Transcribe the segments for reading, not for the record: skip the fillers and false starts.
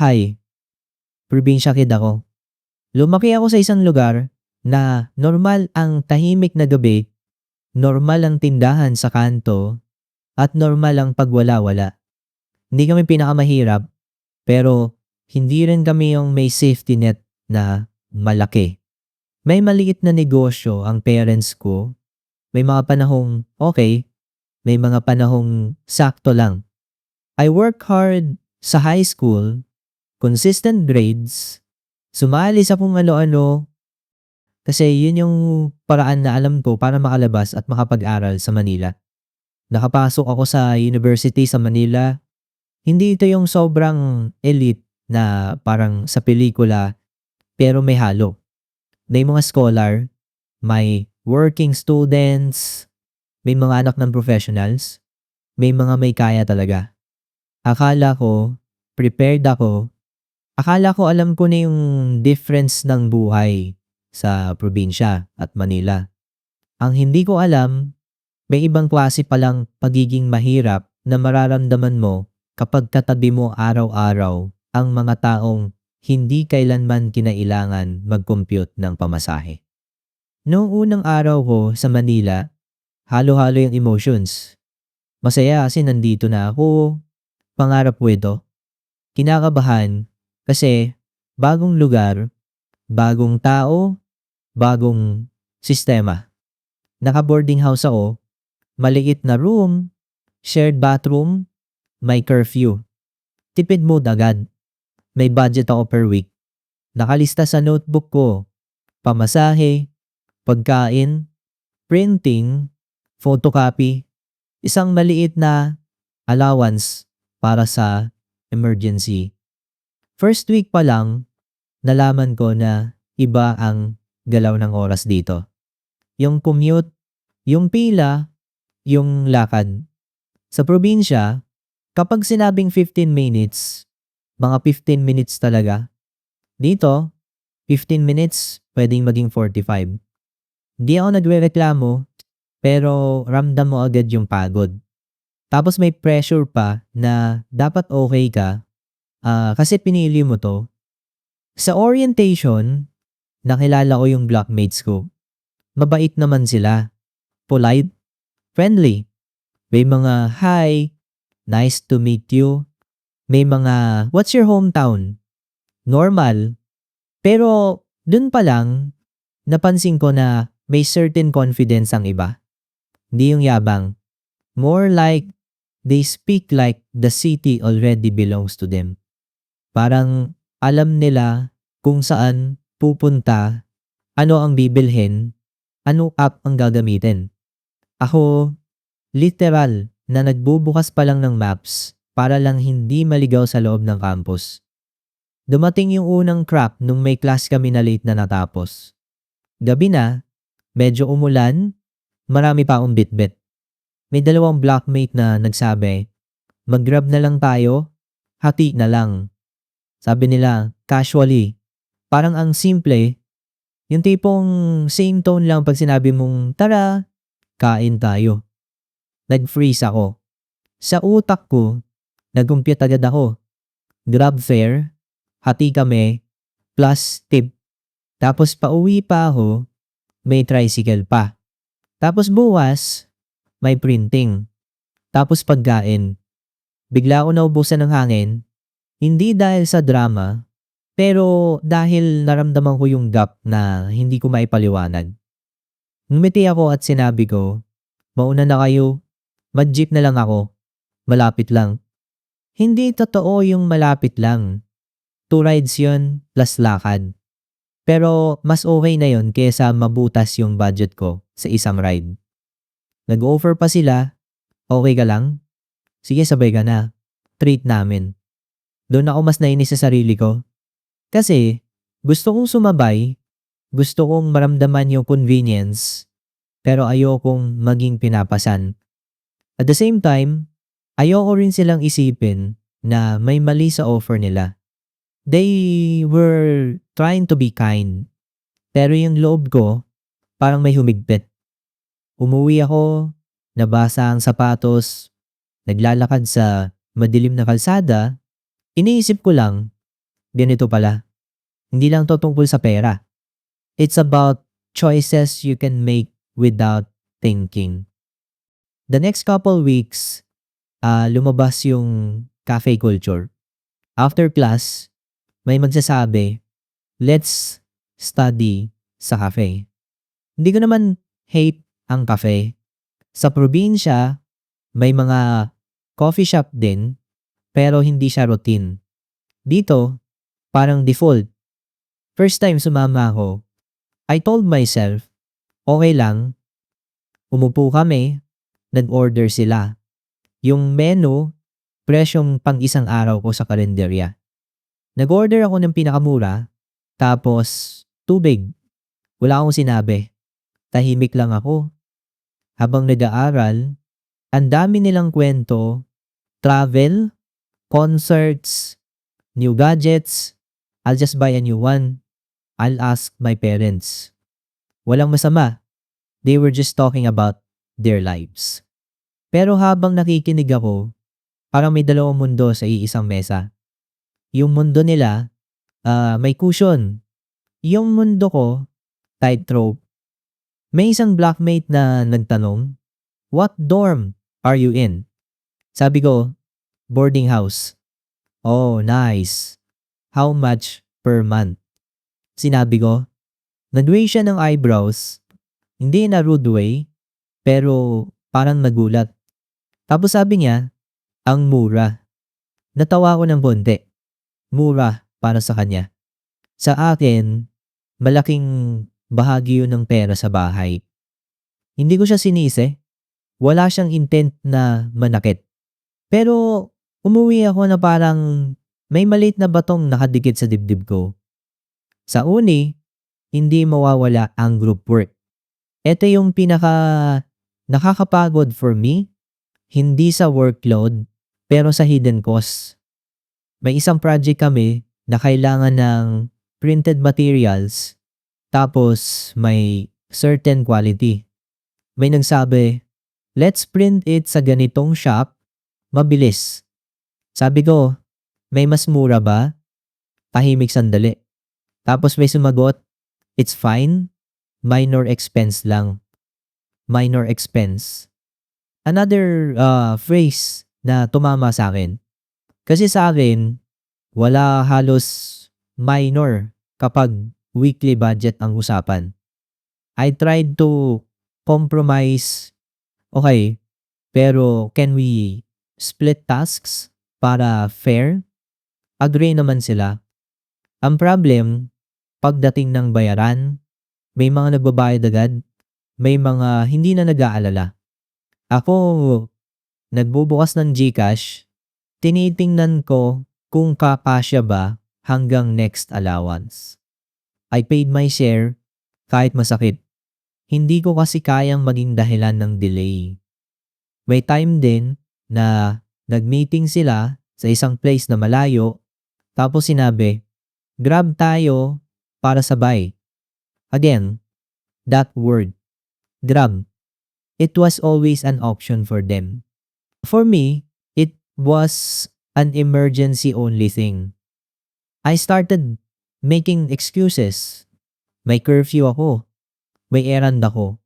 Hi, probinsya kid ako. Lumaki ako sa isang lugar na normal ang tahimik na gabi, normal ang tindahan sa kanto, at normal ang pagwala-wala. Hindi kami pinakamahirap, pero hindi rin kami yung may safety net na malaki. May maliit na negosyo ang parents ko. May mga panahong okay, may mga panahong sakto lang. I work hard sa high school, consistent grades, sumali sa kung ano-ano. Kasi yun yung paraan na alam ko para makalabas at makapag-aral sa Manila. Nakapasok ako sa university sa Manila. Hindi ito yung sobrang elite na parang sa pelikula, pero may halo. May mga scholar, may working students, may mga anak ng professionals, may mga may kaya talaga. Akala ko, prepared ako. Akala ko alam ko na yung difference ng buhay sa probinsya at Manila. Ang hindi ko alam, may ibang klase palang pagiging mahirap na mararamdaman mo kapag katabi mo araw-araw ang mga taong hindi kailanman kinailangan mag-compute ng pamasahe. Noong unang araw ko sa Manila, halo-halo yung emotions. Masaya kasi nandito na ako, pangarap ko ito. Kinakabahan kasi bagong lugar, bagong tao, bagong sistema. Naka-boarding house ako, maliit na room, shared bathroom, may curfew. Tipid mode agad. May budget ako per week. Nakalista sa notebook ko, pamasahe, pagkain, printing, photocopy, isang maliit na allowance para sa emergency. First week pa lang, nalaman ko na iba ang galaw ng oras dito. Yung commute, yung pila, yung lakad. Sa probinsya, kapag sinabing 15 minutes, mga 15 minutes talaga. Dito, 15 minutes pwedeng maging 45. Hindi ako nagrereklamo, pero ramdam mo agad yung pagod. Tapos may pressure pa na dapat okay ka, kasi pinili mo to. Sa orientation, nakilala ko yung blockmates ko. Mabait naman sila, polite, friendly. May mga hi, nice to meet you. May mga what's your hometown? Normal. Pero dun pa lang, napansin ko na may certain confidence ang iba. Hindi yung yabang. More like they speak like the city already belongs to them. Parang alam nila kung saan pupunta, ano ang bibilhin, anong app ang gagamitin. Ako, literal na nagbubukas pa lang ng maps para lang hindi maligaw sa loob ng campus. Dumating yung unang crack nung may class kami na late na natapos. Gabi na, medyo umulan, marami pa akong bitbit. May dalawang blockmate na nagsabi, mag-grab na lang tayo, hati na lang. Sabi nila, casually. Parang ang simple, yung tipong same tone lang pag sinabi mong, tara, kain tayo. Nag-freeze ako. Sa utak ko, nag-compute agad ako. Grab fare, hati kami, plus tip. Tapos pauwi pa ako, may tricycle pa. Tapos buwas, may printing. Tapos pagkain. Bigla ako naubusan ng hangin, hindi dahil sa drama, pero dahil naramdaman ko yung gap na hindi ko maipaliwanag. Ngumiti ako at sinabi ko, mauna na kayo, mag-jeep na lang ako, malapit lang. Hindi totoo yung malapit lang. 2 rides yun plus lakad. Pero mas okay na yun kaysa mabutas yung budget ko sa isang ride. Nag-offer pa sila, okay ka lang? Sige sabay ka na, treat namin. Doon ako mas nainis sa sarili ko. Kasi gusto kong sumabay, gusto kong maramdaman yung convenience, pero ayokong maging pinapasan. At the same time, ayoko rin silang isipin na may mali sa offer nila. They were trying to be kind. Pero yung loob ko, parang may humigpit. Umuwi ako, nabasa ang sapatos, naglalakad sa madilim na kalsada, iniisip ko lang, ganito pala. Hindi lang to tungkol sa pera. It's about choices you can make without thinking. The next couple weeks, lumabas yung cafe culture. After class, may magsasabi, let's study sa cafe. Hindi ko naman hate ang cafe. Sa probinsya, may mga coffee shop din, pero hindi siya routine. Dito, parang default. First time sumama ako, I told myself, okay lang, umupo kami, nag-order sila. Yung menu, presyong pang isang araw ko sa kalendarya. Nag-order ako ng pinakamura, tapos tubig. Wala akong sinabi. Tahimik lang ako. Habang nag-aaral, ang dami nilang kwento, travel, concerts, new gadgets. I'll just buy a new one. I'll ask my parents. Walang masama. They were just talking about their lives. Pero habang nakikinig ako, parang may dalawang mundo sa iisang mesa. Yung mundo nila, may cushion. Yung mundo ko, tightrope. May isang blockmate na nagtanong, "What dorm are you in?" Sabi ko, "Boarding house." "Oh, nice. How much per month?" Sinabi ko. Nag-raise siya ng eyebrows. Hindi na rude way, pero parang nagulat. Tapos sabi niya, ang mura. Natawa ko ng konti. Mura para sa kanya. Sa akin, malaking bahagi yun ng pera sa bahay. Hindi ko siya sinisi. Wala siyang intent na manakit. Pero umuwi ako na parang may maliit na batong nakadikit sa dibdib ko. Sa uni, hindi mawawala ang group work. Ito yung nakakapagod for me, hindi sa workload, pero sa hidden cost. May isang project kami na kailangan ng printed materials, tapos may certain quality. May nagsabi, let's print it sa ganitong shop, mabilis. Sabi ko, may mas mura ba? Tahimik sandali. Tapos may sumagot, it's fine, minor expense lang. Minor expense. Another phrase na tumama sa akin. Kasi sa akin, wala halos minor kapag weekly budget ang usapan. I tried to compromise. Okay, pero can we split tasks para fair? Agree naman sila. Ang problem, pagdating ng bayaran, may mga nagbabayad agad, may mga hindi na nag-aalala. Ako, nagbubukas ng GCash, tinitingnan ko kung kakasya ba hanggang next allowance. I paid my share kahit masakit. Hindi ko kasi kayang maging dahilan ng delay. May time din na nag-meeting sila sa isang place na malayo, tapos sinabi, grab tayo para sabay. Again, that word, grab. It was always an option for them. For me, it was an emergency only thing. I started making excuses. May curfew ako. May errand ako.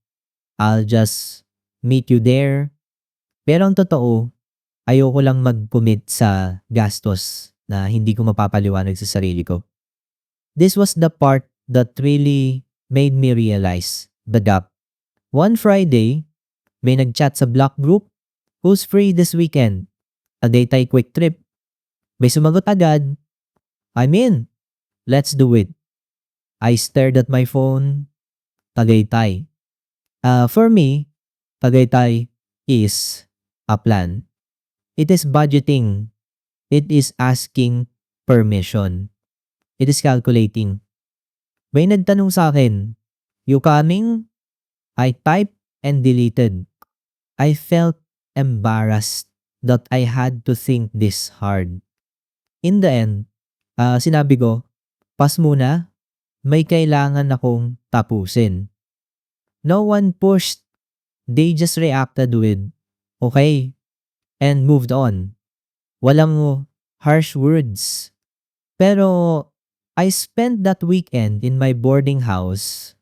I'll just meet you there. Pero ang totoo, ayoko lang mag-commit sa gastos na hindi ko mapapaliwanag sa sarili ko. This was the part that really made me realize the gap. One Friday, may nag-chat sa block group, who's free this weekend? Tagaytay quick trip. May sumagot agad, I'm in. Let's do it. I stared at my phone. Tagaytay. For me, Tagaytay is a plan. It is budgeting. It is asking permission. It is calculating. May nagtanong sa akin, you coming? I typed and deleted. I felt embarrassed that I had to think this hard. In the end, sinabi ko, pass muna, may kailangan akong tapusin. No one pushed. They just reacted with, okay, and moved on. Walang harsh words. Pero I spent that weekend in my boarding house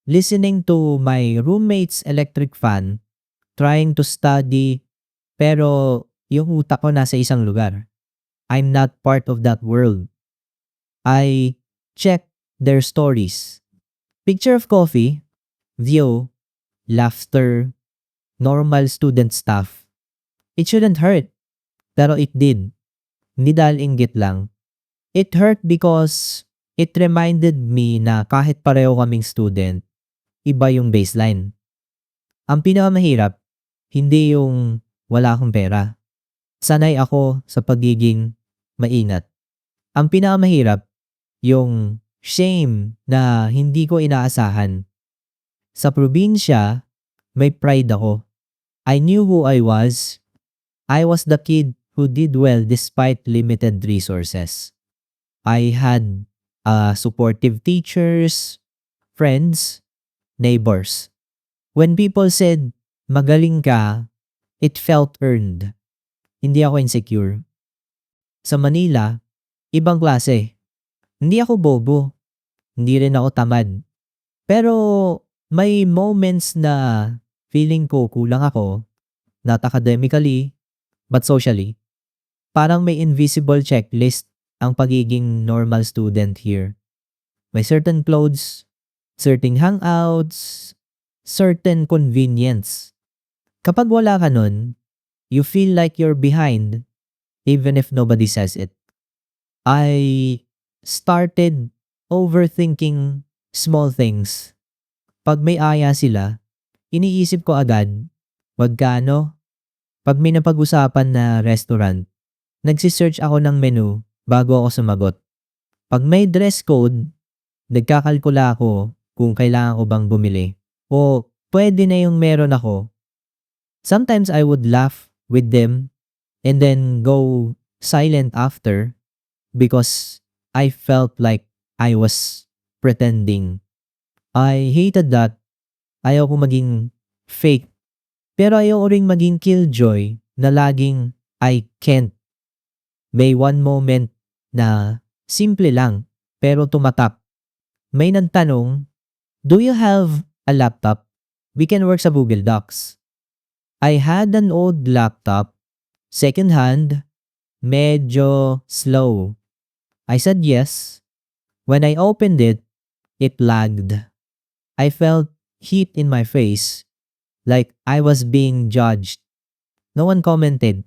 listening to my roommate's electric fan, trying to study, pero yung utak ko nasa isang lugar. I'm not part of that world. I check their stories. Picture of coffee, view, laughter, normal student stuff. It shouldn't hurt, pero it did. Hindi dahil inggit lang. It hurt because it reminded me na kahit pareho kaming student, iba yung baseline. Ang pinakamahirap, hindi yung wala akong pera. Sanay ako sa pagiging maingat. Ang pinakamahirap, yung shame na hindi ko inaasahan. Sa probinsya, may pride ako. I knew who I was. I was the kid who did well despite limited resources. I had supportive teachers, friends, neighbors. When people said, magaling ka, it felt earned. Hindi ako insecure. Sa Manila, ibang klase. Hindi ako bobo. Hindi rin ako tamad. Pero may moments na feeling ko kulang ako, not academically, but socially. Parang may invisible checklist ang pagiging normal student here. May certain clothes, certain hangouts, certain convenience. Kapag wala ka nun, you feel like you're behind even if nobody says it. I started overthinking small things. Pag may aya sila, iniisip ko agad, magkano? Pag may napag-usapan na restaurant, nagsisearch ako ng menu bago ako sumagot. Pag may dress code, nagkakalkula ako kung kailangan ko bang bumili. O pwede na yung meron ako. Sometimes I would laugh with them and then go silent after because I felt like I was pretending. I hated that. Ayaw ko maging fake. Pero ayaw ko ring maging killjoy na laging I can't. May one moment na simple lang pero tumatak. May nagtanong, do you have a laptop? We can work sa Google Docs. I had an old laptop, second hand, medyo slow. I said yes. When I opened it, it lagged. I felt heat in my face, like I was being judged. No one commented,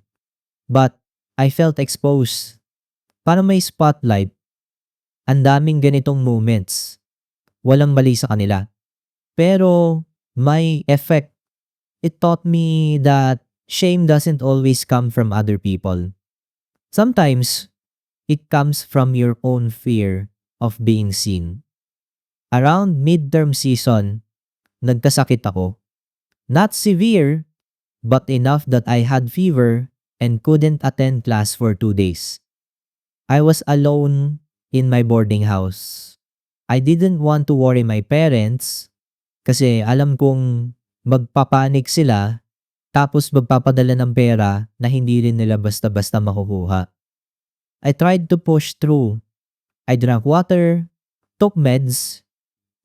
but I felt exposed. Parang may spotlight. Ang daming ganitong moments. Walang mali sa kanila. Pero may effect. It taught me that shame doesn't always come from other people. Sometimes, it comes from your own fear of being seen. Around midterm season, nagkasakit ako. Not severe, but enough that I had fever and couldn't attend class for 2 days. I was alone in my boarding house. I didn't want to worry my parents kasi alam kong magpapanik sila tapos magpapadala ng pera na hindi rin nila basta-basta makukuha. I tried to push through. I drank water, took meds,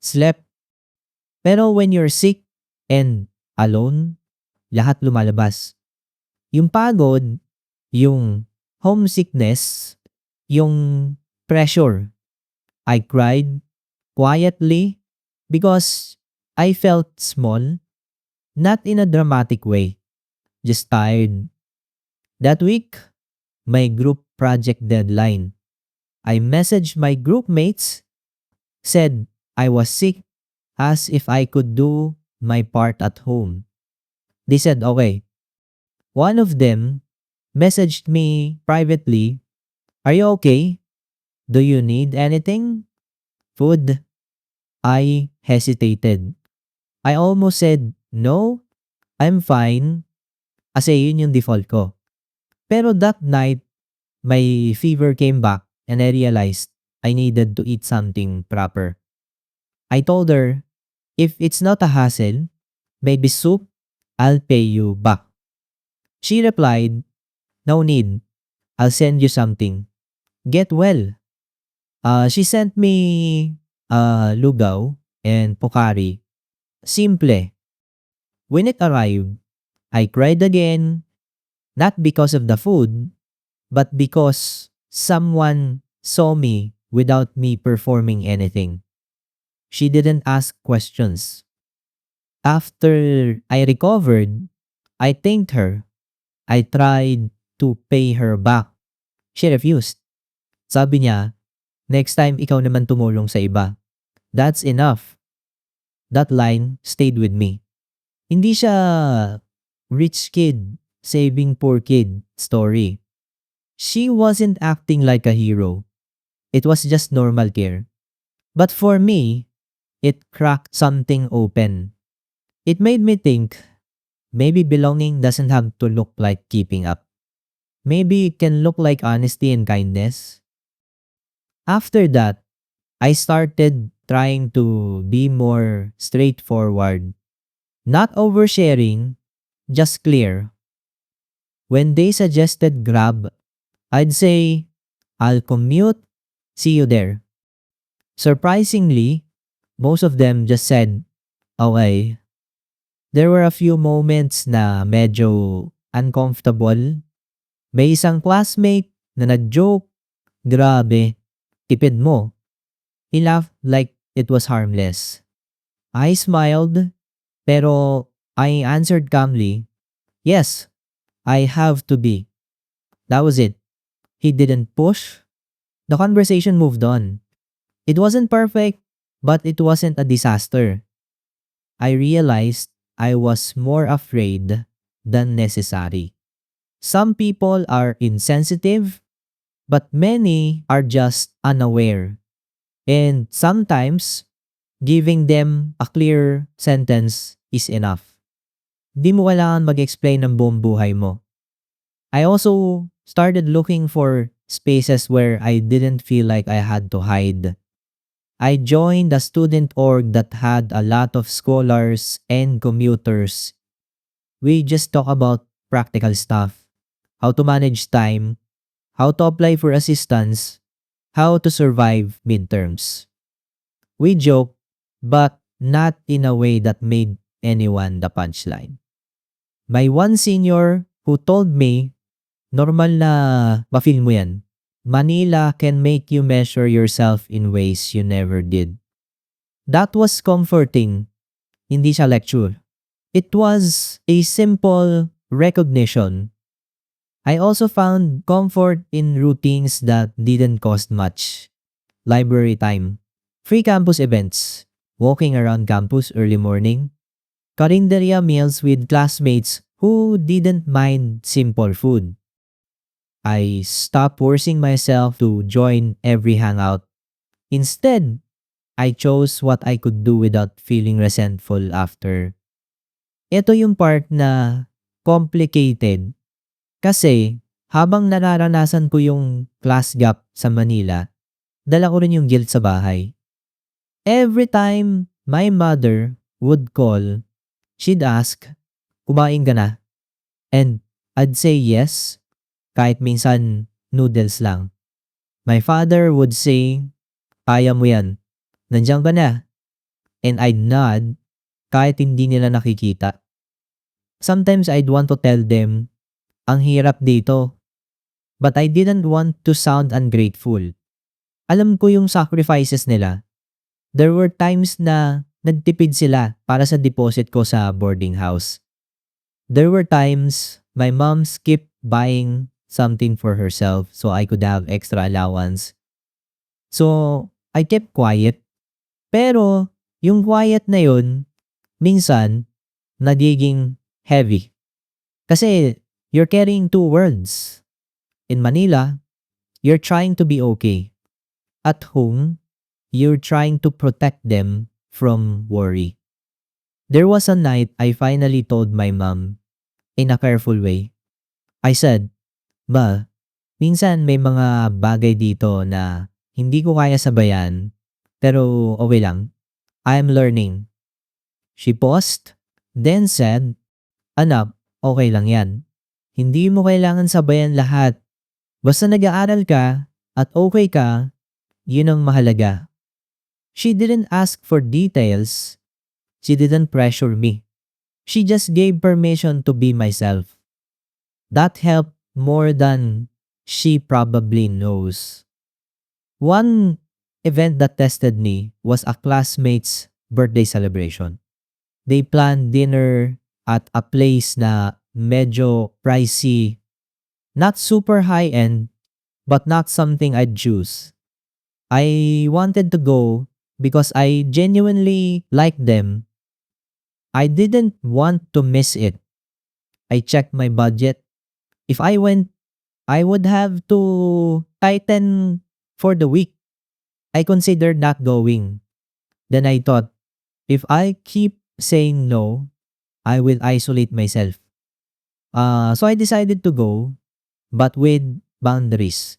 slept. Pero when you're sick and alone, lahat lumalabas. Yung pagod, yung homesickness, yung pressure. I cried quietly because I felt small, not in a dramatic way, just tired. That week, my group project deadline. I messaged my group mates, said I was sick, as if I could do my part at home. They said okay. One of them messaged me privately, "Are you okay? Do you need anything? Food?" I hesitated. I almost said, "No, I'm fine." Kasi yun yung default ko. Pero that night, my fever came back and I realized I needed to eat something proper. I told her, if it's not a hassle, maybe soup, I'll pay you back. She replied, no need. I'll send you something. Get well. She sent me lugaw and pokari. Simple. When it arrived, I cried again, not because of the food, but because someone saw me without me performing anything. She didn't ask questions. After I recovered, I thanked her. I tried to pay her back. She refused. Sabi niya, next time ikaw naman tumulong sa iba. That's enough. That line stayed with me. Hindi siya rich kid saving poor kid story. She wasn't acting like a hero. It was just normal care. But for me, it cracked something open. It made me think maybe belonging doesn't have to look like keeping up. Maybe it can look like honesty and kindness. After that, I started trying to be more straightforward. Not oversharing, just clear. When they suggested Grab, I'd say, I'll commute, see you there. Surprisingly, most of them just said, okay. There were a few moments na medyo uncomfortable. May isang classmate na nag-joke, grabe, tipid mo. He laughed like it was harmless. I smiled, pero I answered calmly, yes, I have to be. That was it. He didn't push. The conversation moved on. It wasn't perfect, but it wasn't a disaster. I realized I was more afraid than necessary. Some people are insensitive, but many are just unaware. And sometimes, giving them a clear sentence is enough. Di mo kailangan mag-explain ng buong buhay mo. I also started looking for spaces where I didn't feel like I had to hide. I joined a student org that had a lot of scholars and commuters. We just talk about practical stuff, how to manage time, how to apply for assistance, how to survive midterms. We joke, but not in a way that made anyone the punchline. My one senior who told me, normal na ma-feel mo yan. Manila can make you measure yourself in ways you never did. That was comforting. Hindi siya lecture. It was a simple recognition. I also found comfort in routines that didn't cost much. Library time, free campus events, walking around campus early morning, karinderya meals with classmates who didn't mind simple food. I stopped forcing myself to join every hangout. Instead, I chose what I could do without feeling resentful after. Ito yung part na complicated kasi habang nararanasan ko yung class gap sa Manila, dala ko rin yung guilt sa bahay. Every time my mother would call, she'd ask, kumain ka na? And I'd say yes, kahit minsan noodles lang. My father would say, kaya mo yan, nandiyan ka na. And I'd nod kahit hindi nila nakikita. Sometimes I'd want to tell them, ang hirap dito. But I didn't want to sound ungrateful. Alam ko yung sacrifices nila. There were times na nagtipid sila para sa deposit ko sa boarding house. There were times my mom skipped buying something for herself so I could have extra allowance. So, I kept quiet. Pero, yung quiet na yun, minsan, nagiging heavy. Kasi, you're carrying two worlds. In Manila, you're trying to be okay. At home, you're trying to protect them from worry. There was a night I finally told my mom in a careful way. I said, "Ma, minsan may mga bagay dito na hindi ko kaya sabayan, pero okay lang. I'm learning." She paused, then said, "Anak, okay lang yan. Hindi mo kailangan sabayan lahat. Basta nag-aaral ka at okay ka, yun ang mahalaga. She didn't ask for details. She didn't pressure me. She just gave permission to be myself. That helped more than she probably knows. One event that tested me was a classmate's birthday celebration. They planned dinner at a place na medyo pricey, not super high-end, but not something I'd choose. I wanted to go because I genuinely liked them. I didn't want to miss it. I checked my budget. If I went, I would have to tighten for the week. I considered not going. Then I thought, if I keep saying no, I will isolate myself. So I decided to go, but with boundaries.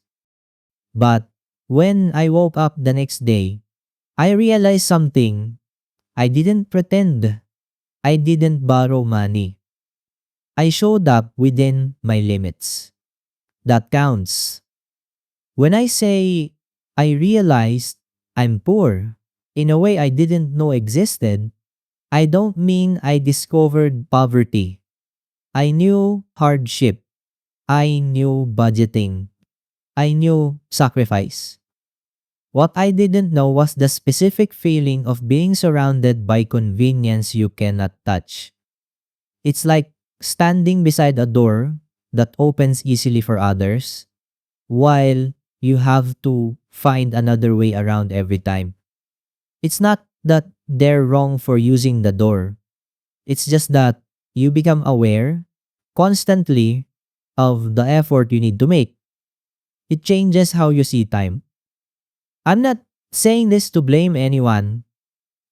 But when I woke up the next day, I realized something. I didn't pretend. I didn't borrow money. I showed up within my limits. That counts. When I say I realized I'm poor in a way I didn't know existed, I don't mean I discovered poverty. I knew hardship. I knew budgeting. I knew sacrifice. What I didn't know was the specific feeling of being surrounded by convenience you cannot touch. It's like standing beside a door that opens easily for others, while you have to find another way around every time. It's not that they're wrong for using the door. It's just that you become aware constantly of the effort you need to make. It changes how you see time. I'm not saying this to blame anyone.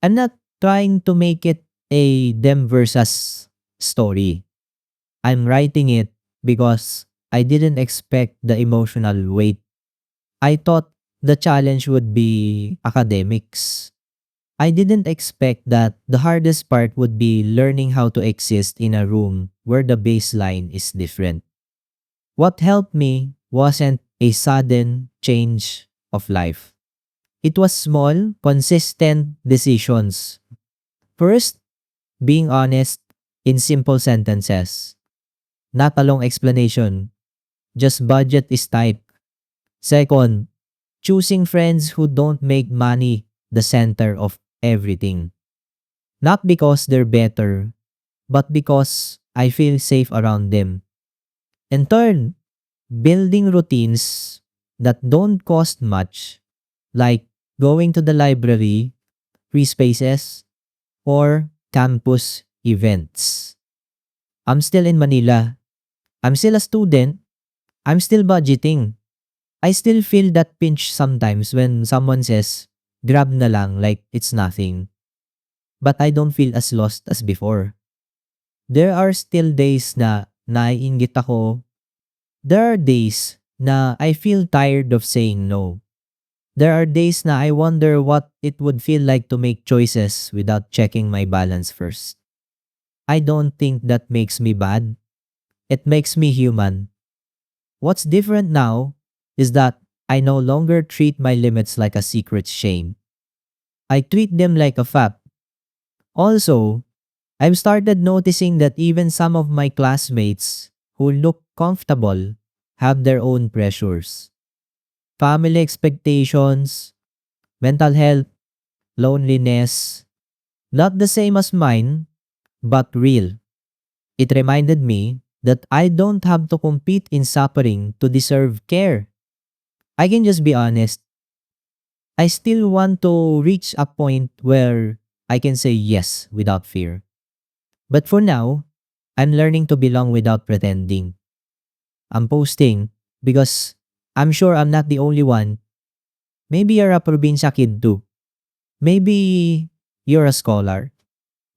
I'm not trying to make it a them versus story. I'm writing it because I didn't expect the emotional weight. I thought the challenge would be academics. I didn't expect that the hardest part would be learning how to exist in a room where the baseline is different. What helped me wasn't a sudden change of life. It was small, consistent decisions. First, being honest in simple sentences. Not a long explanation. Just budget is tight. Second, choosing friends who don't make money the center of everything. Not because they're better, but because I feel safe around them. And third, building routines that don't cost much, like going to the library, free spaces, or campus events. I'm still in Manila. I'm still a student. I'm still budgeting. I still feel that pinch sometimes when someone says, grab na lang like it's nothing. But I don't feel as lost as before. There are still days na naiinggit ako. There are days na I feel tired of saying no. There are days na I wonder what it would feel like to make choices without checking my balance first. I don't think that makes me bad. It makes me human. What's different now is that I no longer treat my limits like a secret shame. I treat them like a fact. Also, I've started noticing that even some of my classmates who look comfortable have their own pressures. Family expectations, mental health, loneliness, not the same as mine, but real. It reminded me that I don't have to compete in suffering to deserve care. I can just be honest. I still want to reach a point where I can say yes without fear. But for now, I'm learning to belong without pretending. I'm posting because I'm sure I'm not the only one. Maybe you're a probinsya kid too. Maybe you're a scholar.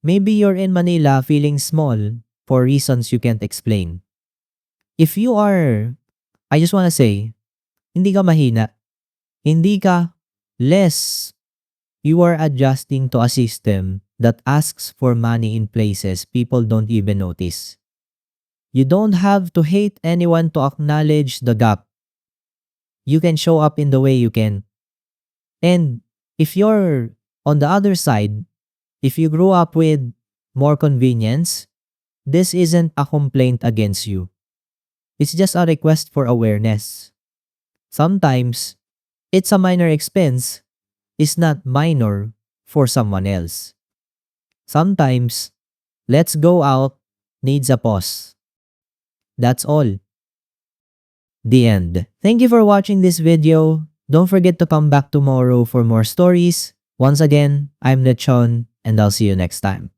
Maybe you're in Manila feeling small for reasons you can't explain. If you are, I just wanna say, hindi ka mahina. Hindi ka less. You are adjusting to a system that asks for money in places people don't even notice. You don't have to hate anyone to acknowledge the gap. You can show up in the way you can. And if you're on the other side, if you grew up with more convenience, this isn't a complaint against you. It's just a request for awareness. Sometimes, it's a minor expense is not minor for someone else. Sometimes, let's go out needs a pause. That's all. The end. Thank you for watching this video. Don't forget to come back tomorrow for more stories. Once again, I'm Lechon and I'll see you next time.